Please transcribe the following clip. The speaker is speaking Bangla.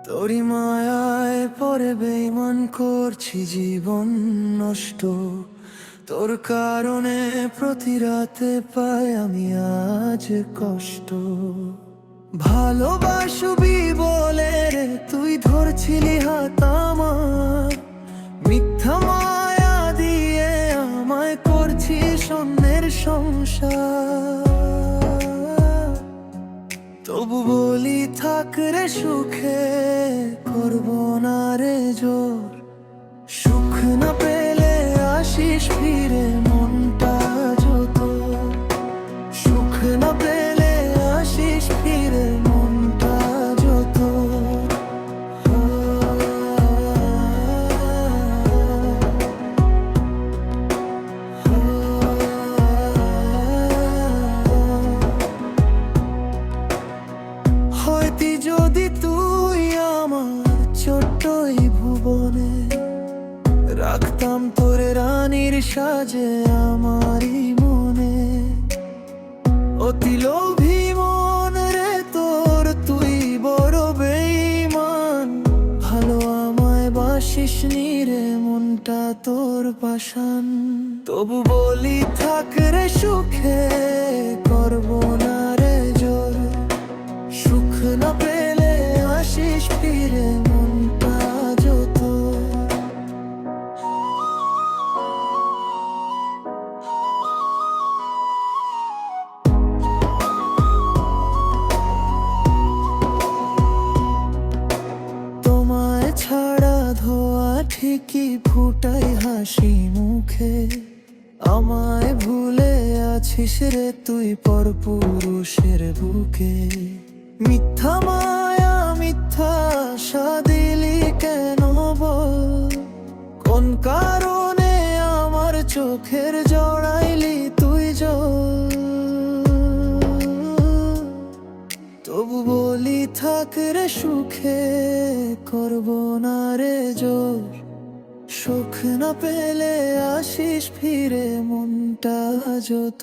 তোরি মায়ায় পরে বেঈমান করছি জীবন নষ্ট। তোর কারণে প্রতি রাতে পাই আমি আজ কষ্ট। ভালোবাসবি বলে রে তুই ধরছিলি হাত আমার, মিথ্যা মায়া দিয়ে আমায় করছিস অন্যের সংসার। তবু বলি থাক রে সুখে, করবো না রে জোর। সুখ না পেলে আসিস ফিরে মনটা যত, সুখ না পেলে আসিস ফিরে মনটা যত। হয়তো যদি তুই আমার ছোট্ট এই ভুবনে, রাখতাম তোর রানীর সাজে আমারই মনে। অতি লোভী মন রে তোর, তুই বড় বেঈমান। ভালো আমায় বাসিস নি রে, মনটা তোর পাষাণ। তবু বলি থাক রে সুখে, করবো না রে জোর। সুখ না পেলে আসিস ফিরে মনটা যত। তোমায় ছাড়া ধোয়া ঠিকই ফুটাই হাসি মুখে। আমায় ভুলে আছিস রে তুই পরপুরুষের বুকে। মিথ্যা মায়া মিথ্যা আশা দিলি কেন বল? কোন কারণে আমার চোখের জড়াইলি তুই জল? তবু বলি থাক রে সুখে, করবো না রে জোর। সুখ না পেলে আসিস ফিরে মনটা যত।